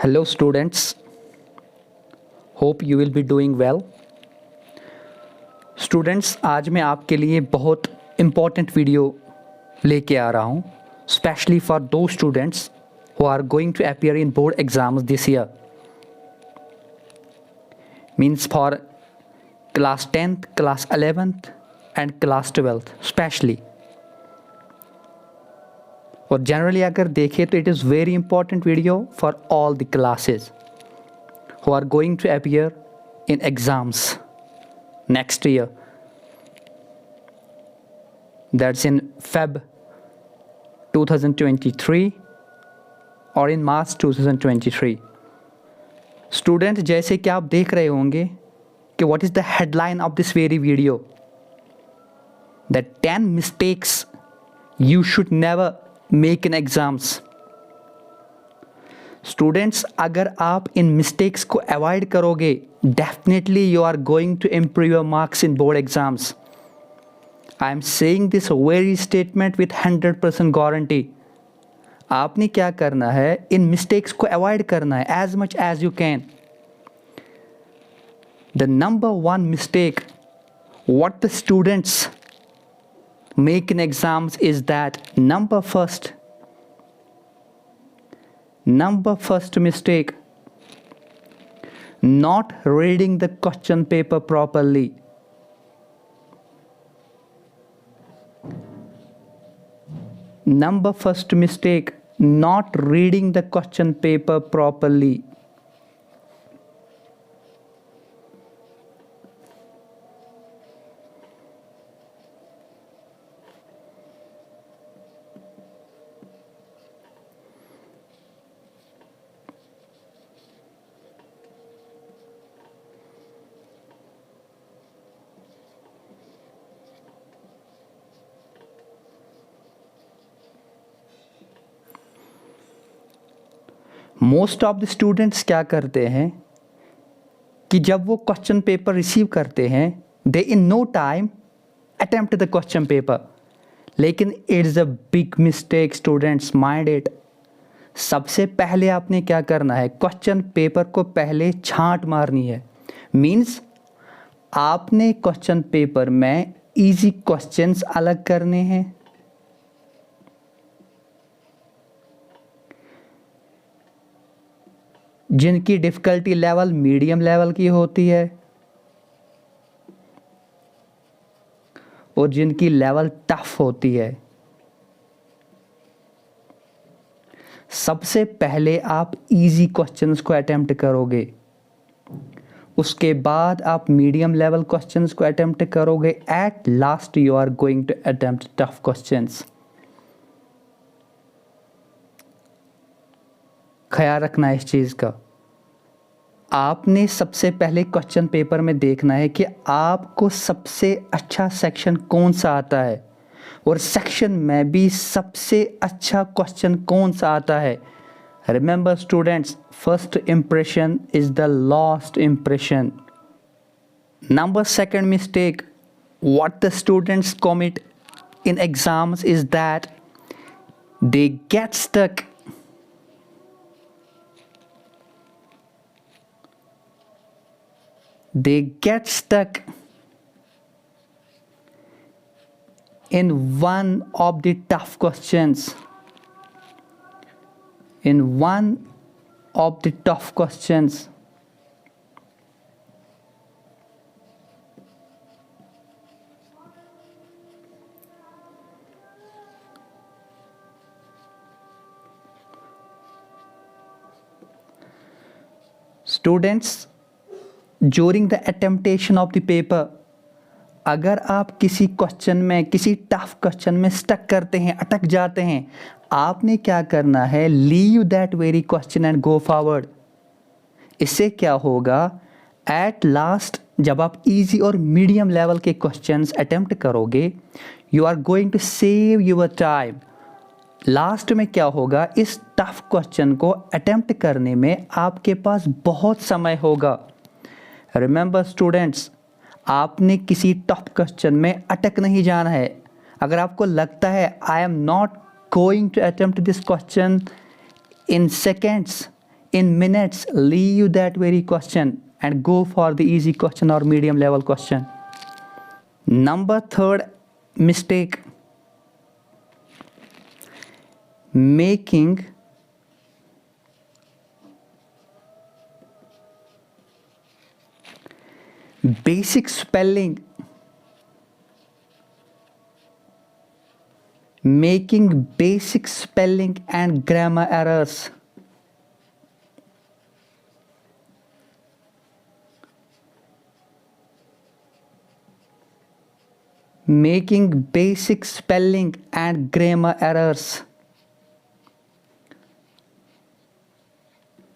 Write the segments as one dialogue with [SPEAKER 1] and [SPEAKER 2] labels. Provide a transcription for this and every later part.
[SPEAKER 1] Hello students, hope you will be doing well. Students, आज मैं आपके लिए बहुत important वीडियो लेके आ रहा हूँ, especially for those students who are going to appear in board exams this year. Means for class 10th, class 11th and class 12th especially. और generally अगर देखें तो it is very important video for all the classes who are going to appear in exams next year, that's in Feb 2023 और इन March 2023. Student, जैसे कि आप देख रहे होंगे कि what is the headline of this very video, that 10 mistakes you should never make in exams. Students, अगर आप इन मिस्टेक्स को अवॉइड करोगे, definitely you are going to improve your marks in board exams. I am saying this very statement with 100% guarantee. आपने क्या करना है, इन mistakes को अवॉइड करना है as much as you can. The number one mistake what the students make in exams is that number first mistake, not reading the question paper properly. Number first mistake, not reading the question paper properly. Most of the students क्या करते हैं कि जब वो question paper receive करते हैं, they in no time attempt the question paper. लेकिन it is a big mistake students, mind it. सबसे पहले आपने क्या करना है, क्वेश्चन पेपर को पहले छांट मारनी है. मीन्स आपने क्वेश्चन पेपर में इजी क्वेश्चंस अलग करने हैं, जिनकी डिफ़िकल्टी लेवल मीडियम लेवल की होती है, और जिनकी लेवल टफ होती है. सबसे पहले आप इजी क्वेश्चंस को अटेम्प्ट करोगे, उसके बाद आप मीडियम लेवल क्वेश्चंस को अटेम्प्ट करोगे. At last you are going to attempt tough questions. ख्याल रखना इस चीज़ का. आपने सबसे पहले क्वेश्चन पेपर में देखना है कि आपको सबसे अच्छा सेक्शन कौन सा आता है, और सेक्शन में भी सबसे अच्छा क्वेश्चन कौन सा आता है. Remember students, first impression is the last impression. Number second mistake what the students commit in exams is that they get stuck. They get stuck in one of the tough questions. In one of the tough questions. Students, during the attemptation of the paper, अगर आप किसी question में, किसी tough question में stuck करते हैं, अटक जाते हैं, आपने क्या करना है, leave that very question and go forward. इससे क्या होगा, एट लास्ट जब आप इजी और मीडियम लेवल के क्वेश्चंस अटेम्प्ट करोगे, you are going to save your time. Last में क्या होगा, इस टफ क्वेश्चन को अटेम्प्ट करने में आपके पास बहुत समय होगा. रिमेंबर स्टूडेंट्स, आपने किसी टफ क्वेश्चन में अटक नहीं जाना है. अगर आपको लगता है I am not going to attempt this question in seconds, in minutes leave that very question and go for the easy question or medium level question. Number third mistake, making basic spelling and grammar errors. Making basic spelling and grammar errors.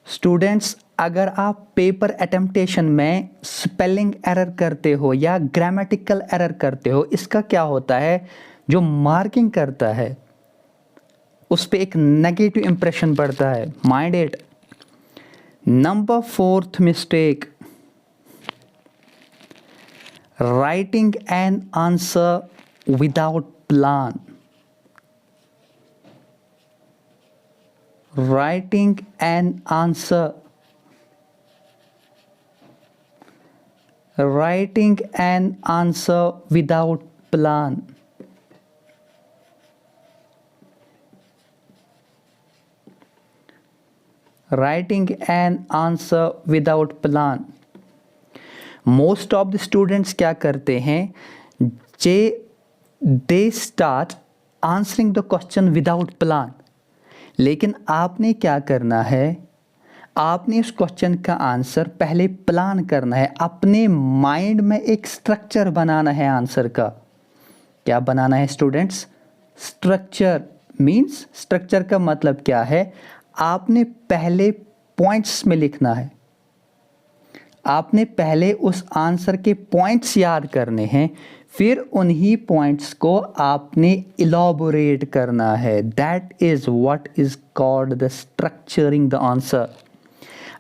[SPEAKER 1] Students, अगर आप paper अटेम्प्टेशन में spelling error करते हो या grammatical error करते हो, इसका क्या होता है, जो मार्किंग करता है उस पर एक नेगेटिव इंप्रेशन पड़ता है. Mind it. Number fourth mistake, writing an answer without plan. Writing an answer without plan. Writing an answer without plan. Most of the students क्या करते हैं, they start answering the question without plan. लेकिन आपने क्या करना है, आपने उस क्वेश्चन का आंसर पहले प्लान करना है. अपने माइंड में एक स्ट्रक्चर बनाना है आंसर का. क्या बनाना है स्टूडेंट्स? स्ट्रक्चर. मीन्स स्ट्रक्चर का मतलब क्या है, आपने पहले पॉइंट्स में लिखना है. आपने पहले उस आंसर के पॉइंट्स याद करने हैं, फिर उन्हीं पॉइंट्स को आपने इलॉबोरेट करना है. That is what is called the structuring the answer.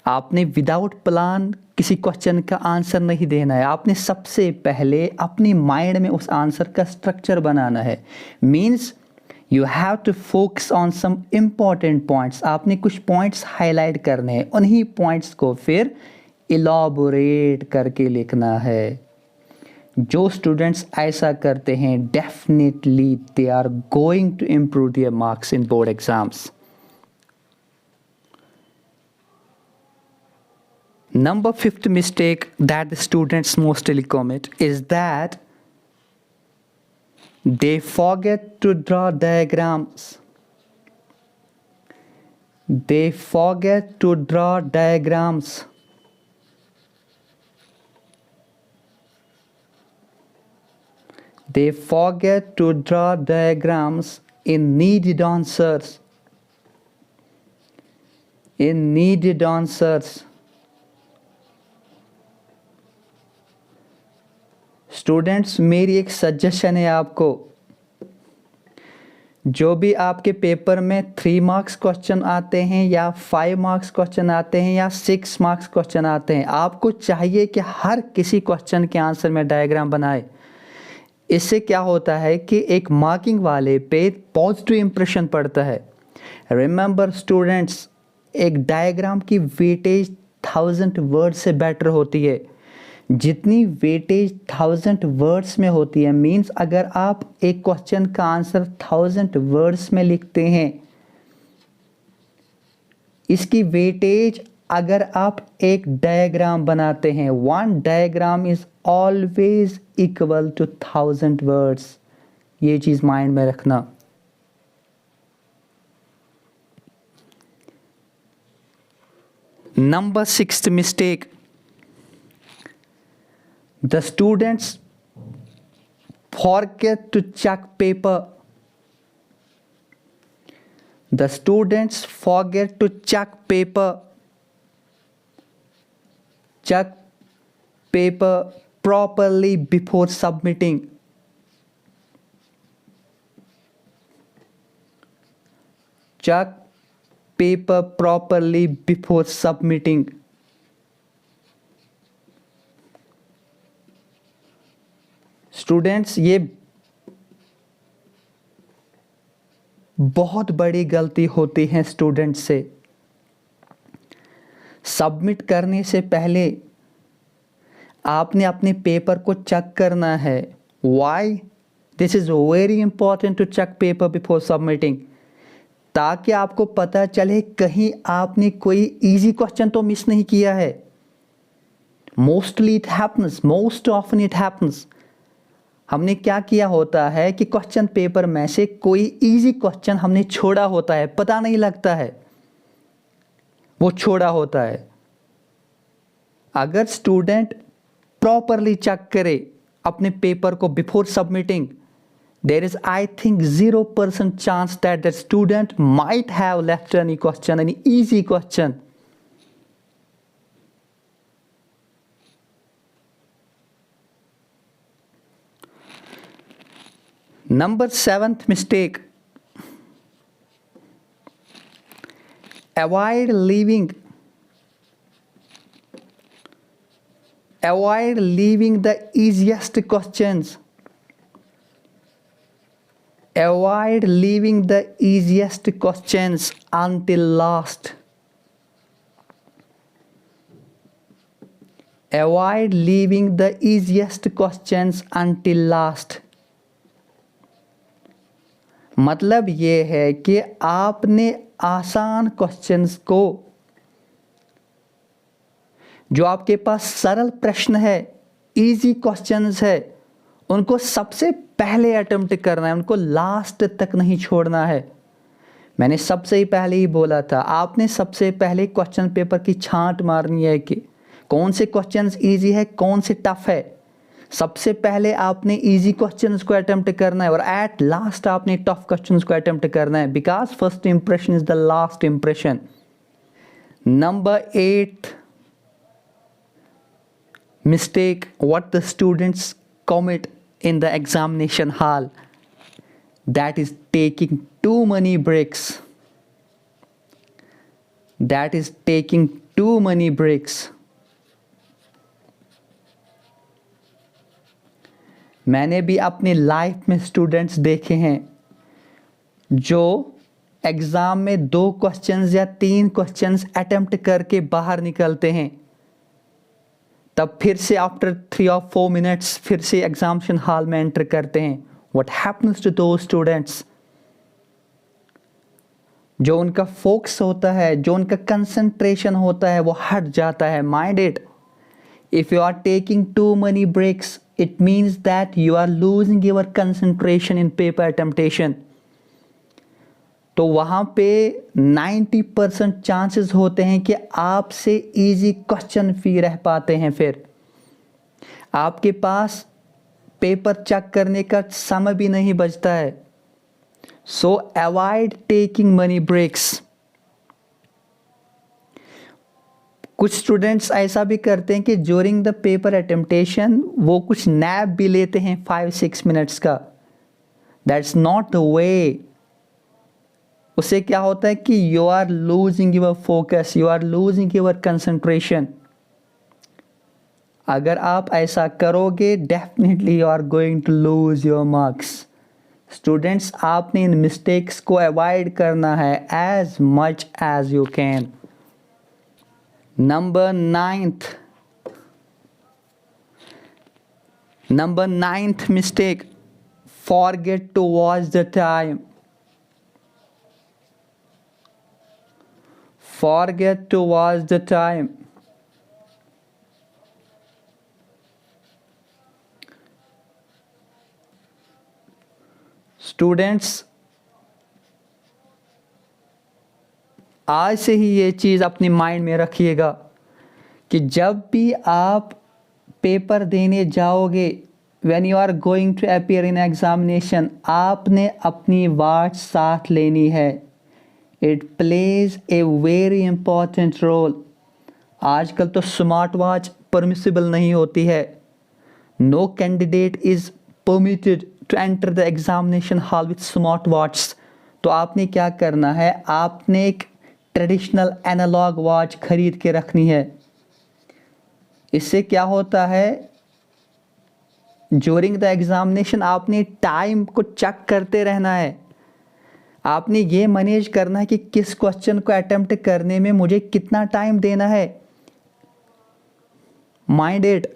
[SPEAKER 1] आपने विदाउट प्लान किसी क्वेश्चन का आंसर नहीं देना है. आपने सबसे पहले अपनी माइंड में उस आंसर का स्ट्रक्चर बनाना है. Means you have to focus on some important points. आपने कुछ पॉइंट्स हाईलाइट करने हैं, उन्हीं पॉइंट्स को फिर इलॉबोरेट करके लिखना है. जो स्टूडेंट्स ऐसा करते हैं, definitely they are going to improve their marks in board exams. Number fifth mistake that the students mostly commit is that they forget to draw diagrams. They forget to draw diagrams. They forget to draw diagrams in needed answers. In needed answers. Students, मेरी एक suggestion है आपको, जो भी आपके paper में 3 marks question आते हैं या 5 मार्क्स क्वेश्चन आते हैं या 6 मार्क्स क्वेश्चन आते हैं, आपको चाहिए कि हर किसी क्वेश्चन के आंसर में डायग्राम बनाए. इससे क्या होता है कि एक मार्किंग वाले पे पॉजिटिव इंप्रेशन पड़ता है. रिमेंबर स्टूडेंट्स, एक डायग्राम की वेटेज 1000 वर्ड से बेटर होती है. जितनी वेटेज 1000 वर्ड्स में होती है, मींस अगर आप एक क्वेश्चन का आंसर 1000 वर्ड्स में लिखते हैं, इसकी वेटेज अगर आप एक डायग्राम बनाते हैं, 1 diagram is always equal to 1000 words. ये चीज माइंड में रखना. Number 6th mistake, the students forget to check paper. The students forget to check paper. Check paper properly before submitting. Check paper properly before submitting. Students, ये बहुत बड़ी गलती होती है स्टूडेंट्स से. सबमिट करने से पहले आपने अपने पेपर को चेक करना है। Why this is very important to check paper before submitting, ताकि आपको पता चले कहीं आपने कोई इजी क्वेश्चन तो मिस नहीं किया है। Mostly it happens, most often it happens. हमने क्या किया होता है कि क्वेश्चन पेपर में से कोई इजी क्वेश्चन हमने छोड़ा होता है, पता नहीं लगता है वो छोड़ा होता है। अगर स्टूडेंट प्रॉपरली चेक करे अपने पेपर को before submitting, there is I think 0% chance that the student might have left any question, any easy question. Number 7th mistake, avoid leaving the easiest questions. Avoid leaving the easiest questions until last. Avoid leaving the easiest questions until last. मतलब ये है कि आपने आसान questions को, जो आपके पास सरल प्रश्न है, इजी क्वेश्चंस है, उनको सबसे पहले अटेम्प्ट करना है, उनको लास्ट तक नहीं छोड़ना है। मैंने सबसे ही पहले ही बोला था, आपने सबसे पहले क्वेश्चन पेपर की छांट मारनी है कि कौन से क्वेश्चंस इजी है, कौन से टफ है। सबसे पहले आपने इजी क्वेश्चंस को अटेम्प्ट करना है और एट लास्ट आपने टफ क्वेश्चंस को अटेम्प्ट करना है, because first impression is the last impression. Number 8 mistake what the students commit in the examination hall, that is taking too many breaks. That is taking too many breaks. मैंने भी अपनी life में students देखे हैं जो exam में 2 questions या 3 questions attempt करके बाहर निकलते हैं, तब फिर से आफ्टर 3 और 4 मिनट्स फिर से एग्जामिनेशन हॉल में एंटर करते हैं। What happens to those students? जो उनका फोकस होता है, जो उनका कंसंट्रेशन होता है, वो हट जाता है। Mind it, if you are taking too many breaks, it means that you are losing your concentration in paper attemptation. तो वहाँ पे 90% चांसेस होते हैं कि आपसे इजी क्वेश्चन फ्री रह पाते हैं, फिर आपके पास पेपर चेक करने का समय भी नहीं बचता है। सो अवॉइड टेकिंग मनी ब्रेक्स। कुछ स्टूडेंट्स ऐसा भी करते हैं कि ड्यूरिंग द पेपर अटेम्प्टेशन वो कुछ नैप भी लेते हैं 5-6 मिनट्स का। That's not the way. उससे क्या होता है कि you are losing your focus, you are losing your concentration. अगर आप ऐसा करोगे, definitely you are going to lose your marks. Students, आपने इन मिस्टेक्स को अवॉइड करना है as much as you can. Number 9th mistake, forget to watch the time. Forget to watch the time. Students, आज से ही ये चीज़ अपनी माइंड में रखिएगा कि जब भी आप पेपर देने जाओगे, when you are going to appear in examination, आपने अपनी वॉच साथ लेनी है। It plays a very important role. आजकल तो स्मार्ट वॉच परमिसिबल नहीं होती है। No candidate is permitted to enter the examination hall with smart watch. तो आपने क्या करना है, आपने एक ट्रेडिशनल एनालॉग वॉच खरीद के रखनी है। इससे क्या होता है, ड्यूरिंग द एग्जामिनेशन आपने टाइम को चेक करते रहना है। आपने ये मैनेज करना है कि किस क्वेश्चन को अटेम्प्ट करने में मुझे कितना टाइम देना है। Mind it.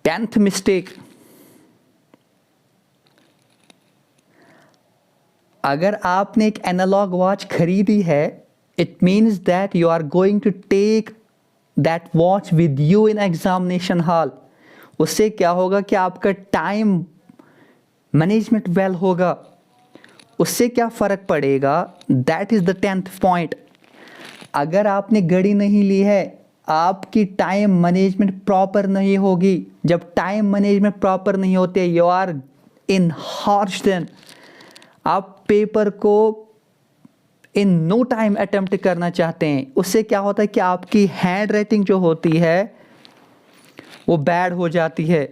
[SPEAKER 1] 10th मिस्टेक, अगर आपने एक एनालॉग वॉच खरीदी है, it means that you are going to take that watch with you in examination hall. उससे क्या होगा कि आपका टाइम मैनेजमेंट वेल होगा। उससे क्या फ़र्क पड़ेगा, that is the 10th point. अगर आपने घड़ी नहीं ली है, आपकी टाइम मैनेजमेंट प्रॉपर नहीं होगी। जब टाइम मैनेजमेंट प्रॉपर नहीं होते, यू आर इन हॉर्श, देन आप पेपर को इन नो टाइम अटेम्प्ट करना चाहते हैं। उससे क्या होता है कि आपकी हैंड राइटिंग जो होती है वो बैड हो जाती है,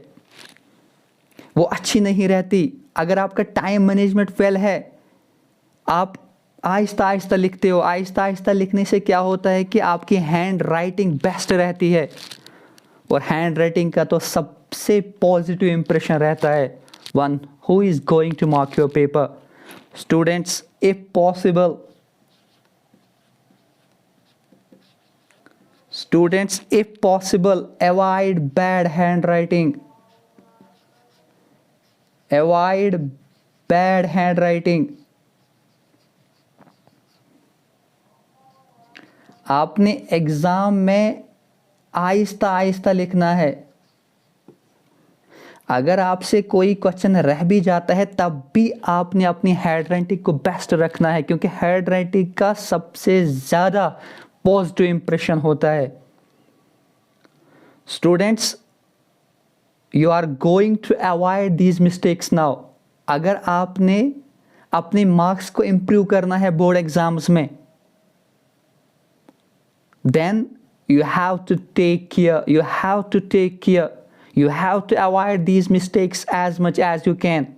[SPEAKER 1] वो अच्छी नहीं रहती। अगर आपका टाइम मैनेजमेंट वेल है, आप आहिस्ता आहिस्ता लिखते हो। आहिस्ता आहिस्ता लिखने से क्या होता है कि आपकी हैंड राइटिंग बेस्ट रहती है। और हैंड राइटिंग का तो सबसे पॉजिटिव इंप्रेशन रहता है one who is going to mark your paper. Students, if possible, avoid bad handwriting. Avoid bad handwriting. आपने एग्जाम में आहिस्ता आहिस्ता लिखना है। अगर आपसे कोई क्वेश्चन रह भी जाता है, तब भी आपने अपनी हैंड राइटिंग को बेस्ट रखना है, क्योंकि हैंड राइटिंग का सबसे ज़्यादा पॉजिटिव इंप्रेशन होता है। Students, you are going to avoid these mistakes now. अगर आपने अपने मार्क्स को इम्प्रूव करना है बोर्ड एग्जाम्स में, then you have to take care, you have to avoid these mistakes as much as you can.